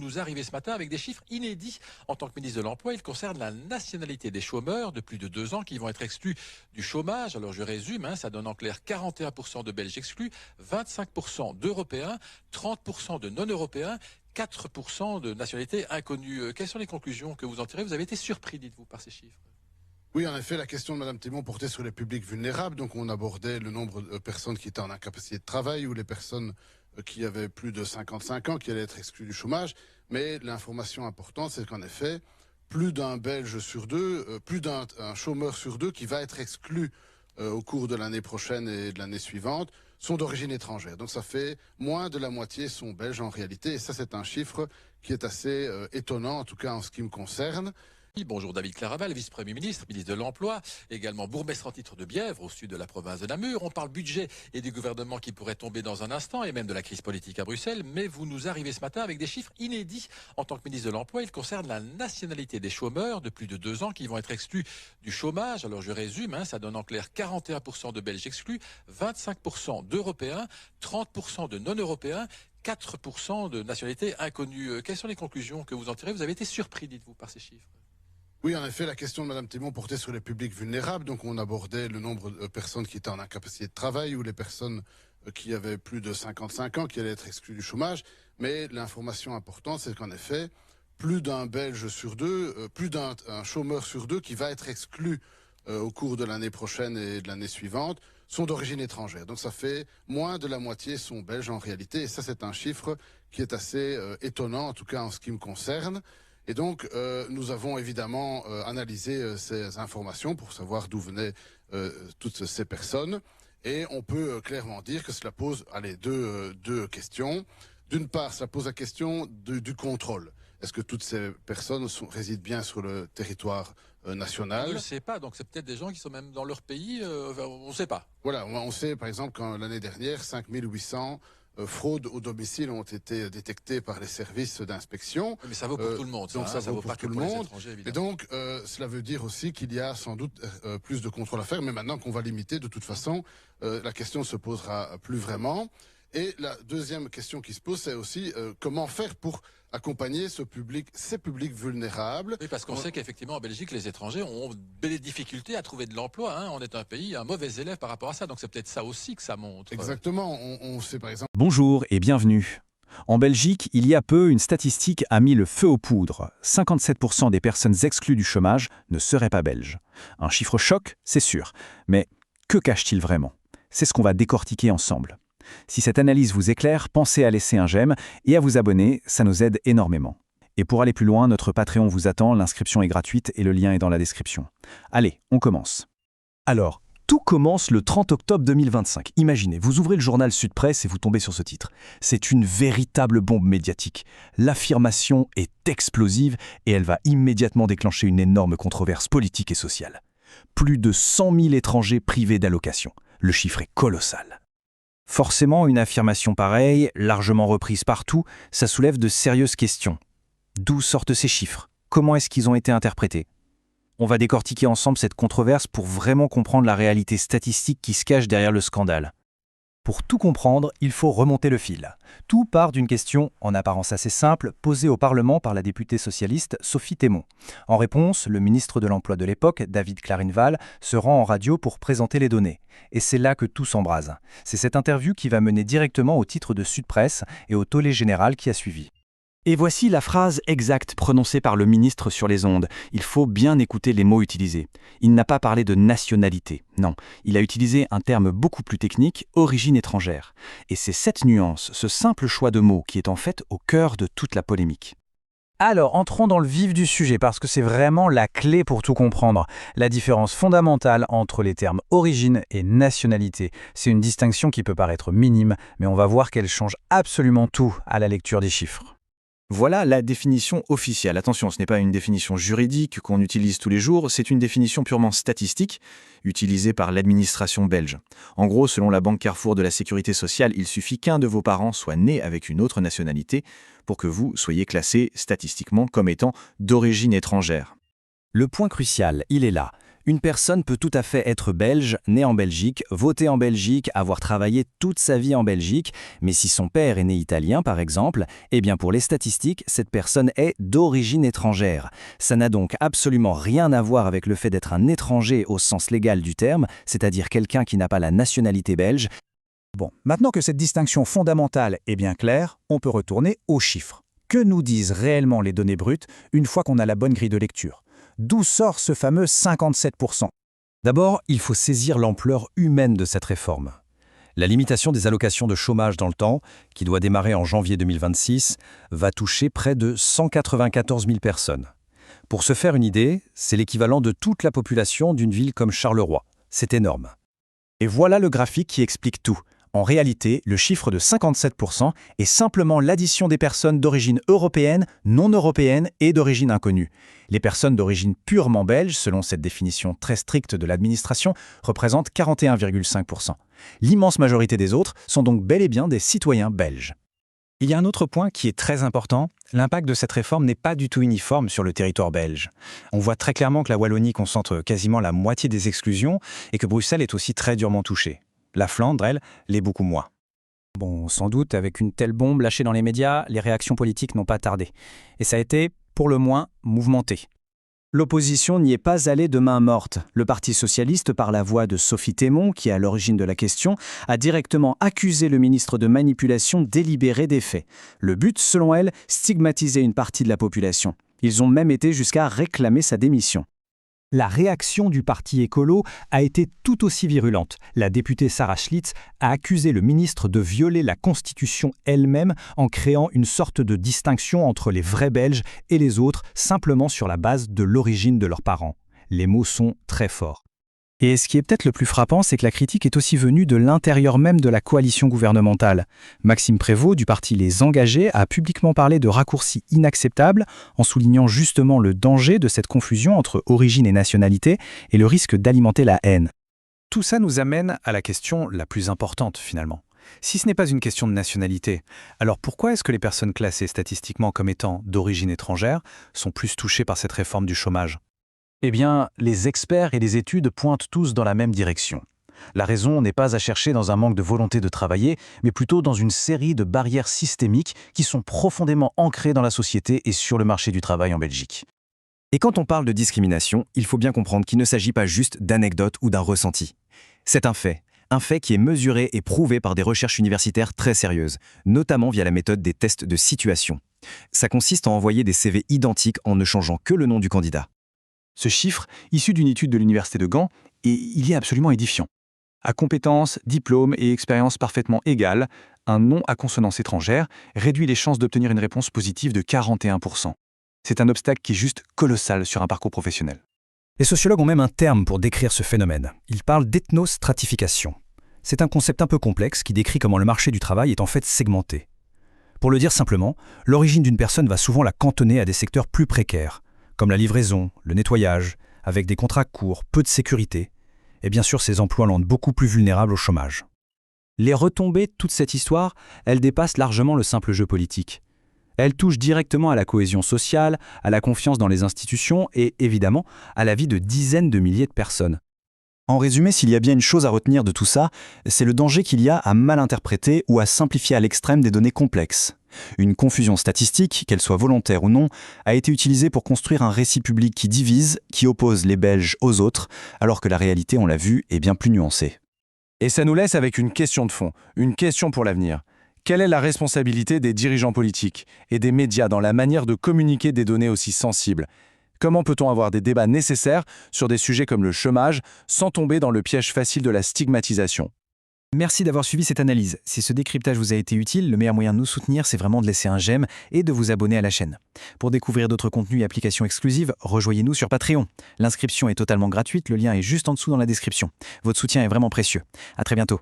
nous arrivez ce matin avec des chiffres inédits. En tant que ministre de l'Emploi, il concerne la nationalité des chômeurs de plus de 2 ans qui vont être exclus du chômage. Alors je résume, ça donne en clair 41% de Belges exclus, 25% d'Européens, 30% de non-Européens, 4% de nationalités inconnues. Quelles sont les conclusions que vous en tirez? Vous avez été surpris, dites-vous, par ces chiffres? Oui, en effet, la question de Mme Thémon portait sur les publics vulnérables. Donc, on abordait le nombre de personnes qui étaient en incapacité de travail ou les personnes qui avaient plus de 55 ans qui allaient être exclues du chômage. Mais l'information importante, c'est qu'en effet, plus d'un Belge sur deux, plus d'un chômeur sur deux qui va être exclu au cours de l'année prochaine et de l'année suivante sont d'origine étrangère. Donc, ça fait moins de la moitié sont belges en réalité. Et ça, c'est un chiffre qui est assez étonnant, en tout cas en ce qui me concerne. Bonjour David Claraval, vice-premier ministre, ministre de l'Emploi, également bourgmestre en titre de Bièvre, au sud de la province de Namur. On parle budget et du gouvernement qui pourrait tomber dans un instant et même de la crise politique à Bruxelles. Mais vous nous arrivez ce matin avec des chiffres inédits. En tant que ministre de l'Emploi, il concerne la nationalité des chômeurs de plus de 2 ans qui vont être exclus du chômage. Alors je résume, ça donne en clair 41% de Belges exclus, 25% d'Européens, 30% de non-Européens, 4% de nationalités inconnues. Quelles sont les conclusions que vous en tirez? Vous avez été surpris, dites-vous, par ces chiffres? Oui, en effet, la question de Mme Thémon portait sur les publics vulnérables. Donc, on abordait le nombre de personnes qui étaient en incapacité de travail ou les personnes qui avaient plus de 55 ans qui allaient être exclues du chômage. Mais l'information importante, c'est qu'en effet, plus d'un Belge sur deux, plus d'un chômeur sur deux qui va être exclu au cours de l'année prochaine et de l'année suivante sont d'origine étrangère. Donc, ça fait moins de la moitié sont belges en réalité. Et ça, c'est un chiffre qui est assez étonnant, en tout cas en ce qui me concerne. Et donc, nous avons évidemment analysé ces informations pour savoir d'où venaient toutes ces personnes. Et on peut clairement dire que cela pose deux questions. D'une part, ça pose la question du contrôle. Est-ce que toutes ces personnes résident bien sur le territoire national? On ne le sait pas, donc c'est peut-être des gens qui sont même dans leur pays, on ne sait pas. Voilà, on sait par exemple qu'en l'année dernière, 5800 fraudes au domicile ont été détectées par les services d'inspection. Mais ça vaut pour tout le monde. Donc ça vaut pas pour tout le monde. Et donc, cela veut dire aussi qu'il y a sans doute plus de contrôle à faire. Mais maintenant qu'on va limiter, de toute façon, la question ne se posera plus vraiment. Et la deuxième question qui se pose, c'est aussi comment faire pour accompagner ces publics vulnérables. Oui, parce qu'on sait qu'effectivement, en Belgique, les étrangers ont des difficultés à trouver de l'emploi. On est un pays, un mauvais élève par rapport à ça. Donc c'est peut-être ça aussi que ça montre. Exactement. On sait par exemple... Bonjour et bienvenue. En Belgique, il y a peu, une statistique a mis le feu aux poudres. 57% des personnes exclues du chômage ne seraient pas belges. Un chiffre choc, c'est sûr. Mais que cache-t-il vraiment? C'est ce qu'on va décortiquer ensemble. Si cette analyse vous éclaire, pensez à laisser un j'aime et à vous abonner, ça nous aide énormément. Et pour aller plus loin, notre Patreon vous attend, l'inscription est gratuite et le lien est dans la description. Allez, on commence. Alors, tout commence le 30 octobre 2025. Imaginez, vous ouvrez le journal Sud Presse et vous tombez sur ce titre. C'est une véritable bombe médiatique. L'affirmation est explosive et elle va immédiatement déclencher une énorme controverse politique et sociale. Plus de 100 000 étrangers privés d'allocations. Le chiffre est colossal. Forcément, une affirmation pareille, largement reprise partout, ça soulève de sérieuses questions. D'où sortent ces chiffres? Comment est-ce qu'ils ont été interprétés? On va décortiquer ensemble cette controverse pour vraiment comprendre la réalité statistique qui se cache derrière le scandale. Pour tout comprendre, il faut remonter le fil. Tout part d'une question, en apparence assez simple, posée au Parlement par la députée socialiste Sophie Thémon. En réponse, le ministre de l'Emploi de l'époque, David Clarinval, se rend en radio pour présenter les données. Et c'est là que tout s'embrase. C'est cette interview qui va mener directement au titre de Sud Presse et au tollé général qui a suivi. Et voici la phrase exacte prononcée par le ministre sur les ondes. Il faut bien écouter les mots utilisés. Il n'a pas parlé de nationalité, non. Il a utilisé un terme beaucoup plus technique, origine étrangère. Et c'est cette nuance, ce simple choix de mots qui est en fait au cœur de toute la polémique. Alors, entrons dans le vif du sujet parce que c'est vraiment la clé pour tout comprendre. La différence fondamentale entre les termes origine et nationalité. C'est une distinction qui peut paraître minime, mais on va voir qu'elle change absolument tout à la lecture des chiffres. Voilà la définition officielle. Attention, ce n'est pas une définition juridique qu'on utilise tous les jours, c'est une définition purement statistique, utilisée par l'administration belge. En gros, selon la Banque Carrefour de la Sécurité sociale, il suffit qu'un de vos parents soit né avec une autre nationalité pour que vous soyez classé statistiquement comme étant d'origine étrangère. Le point crucial, il est là. Une personne peut tout à fait être belge, née en Belgique, voter en Belgique, avoir travaillé toute sa vie en Belgique, mais si son père est né italien par exemple, eh bien pour les statistiques, cette personne est d'origine étrangère. Ça n'a donc absolument rien à voir avec le fait d'être un étranger au sens légal du terme, c'est-à-dire quelqu'un qui n'a pas la nationalité belge. Bon, maintenant que cette distinction fondamentale est bien claire, on peut retourner aux chiffres. Que nous disent réellement les données brutes une fois qu'on a la bonne grille de lecture? D'où sort ce fameux 57%? D'abord, il faut saisir l'ampleur humaine de cette réforme. La limitation des allocations de chômage dans le temps, qui doit démarrer en janvier 2026, va toucher près de 194 000 personnes. Pour se faire une idée, c'est l'équivalent de toute la population d'une ville comme Charleroi. C'est énorme. Et voilà le graphique qui explique tout. En réalité, le chiffre de 57% est simplement l'addition des personnes d'origine européenne, non européenne et d'origine inconnue. Les personnes d'origine purement belge, selon cette définition très stricte de l'administration, représentent 41,5%. L'immense majorité des autres sont donc bel et bien des citoyens belges. Il y a un autre point qui est très important, l'impact de cette réforme n'est pas du tout uniforme sur le territoire belge. On voit très clairement que la Wallonie concentre quasiment la moitié des exclusions et que Bruxelles est aussi très durement touchée. La Flandre, elle, l'est beaucoup moins. Bon, sans doute, avec une telle bombe lâchée dans les médias, les réactions politiques n'ont pas tardé. Et ça a été, pour le moins, mouvementé. L'opposition n'y est pas allée de main morte. Le Parti socialiste, par la voix de Sophie Thémon, qui est à l'origine de la question, a directement accusé le ministre de manipulation délibérée des faits. Le but, selon elle, stigmatiser une partie de la population. Ils ont même été jusqu'à réclamer sa démission. La réaction du parti écolo a été tout aussi virulente. La députée Sarah Schlitz a accusé le ministre de violer la Constitution elle-même en créant une sorte de distinction entre les vrais Belges et les autres simplement sur la base de l'origine de leurs parents. Les mots sont très forts. Et ce qui est peut-être le plus frappant, c'est que la critique est aussi venue de l'intérieur même de la coalition gouvernementale. Maxime Prévost, du parti Les Engagés, a publiquement parlé de raccourcis inacceptables, en soulignant justement le danger de cette confusion entre origine et nationalité et le risque d'alimenter la haine. Tout ça nous amène à la question la plus importante finalement. Si ce n'est pas une question de nationalité, alors pourquoi est-ce que les personnes classées statistiquement comme étant d'origine étrangère sont plus touchées par cette réforme du chômage ? Eh bien, les experts et les études pointent tous dans la même direction. La raison n'est pas à chercher dans un manque de volonté de travailler, mais plutôt dans une série de barrières systémiques qui sont profondément ancrées dans la société et sur le marché du travail en Belgique. Et quand on parle de discrimination, il faut bien comprendre qu'il ne s'agit pas juste d'anecdotes ou d'un ressenti. C'est un fait qui est mesuré et prouvé par des recherches universitaires très sérieuses, notamment via la méthode des tests de situation. Ça consiste à envoyer des CV identiques en ne changeant que le nom du candidat. Ce chiffre, issu d'une étude de l'Université de Gand, il est absolument édifiant. À compétences, diplômes et expériences parfaitement égales, un nom à consonance étrangère réduit les chances d'obtenir une réponse positive de 41%. C'est un obstacle qui est juste colossal sur un parcours professionnel. Les sociologues ont même un terme pour décrire ce phénomène. Ils parlent d'ethnostratification. C'est un concept un peu complexe qui décrit comment le marché du travail est en fait segmenté. Pour le dire simplement, l'origine d'une personne va souvent la cantonner à des secteurs plus précaires, comme la livraison, le nettoyage, avec des contrats courts, peu de sécurité, et bien sûr ces emplois rendent beaucoup plus vulnérables au chômage. Les retombées de toute cette histoire, elles dépassent largement le simple jeu politique. Elles touchent directement à la cohésion sociale, à la confiance dans les institutions et, évidemment, à la vie de dizaines de milliers de personnes. En résumé, s'il y a bien une chose à retenir de tout ça, c'est le danger qu'il y a à mal interpréter ou à simplifier à l'extrême des données complexes. Une confusion statistique, qu'elle soit volontaire ou non, a été utilisée pour construire un récit public qui divise, qui oppose les Belges aux autres, alors que la réalité, on l'a vu, est bien plus nuancée. Et ça nous laisse avec une question de fond, une question pour l'avenir. Quelle est la responsabilité des dirigeants politiques et des médias dans la manière de communiquer des données aussi sensibles ? Comment peut-on avoir des débats nécessaires sur des sujets comme le chômage sans tomber dans le piège facile de la stigmatisation ? Merci d'avoir suivi cette analyse. Si ce décryptage vous a été utile, le meilleur moyen de nous soutenir, c'est vraiment de laisser un j'aime et de vous abonner à la chaîne. Pour découvrir d'autres contenus et applications exclusives, rejoignez-nous sur Patreon. L'inscription est totalement gratuite, le lien est juste en dessous dans la description. Votre soutien est vraiment précieux. À très bientôt.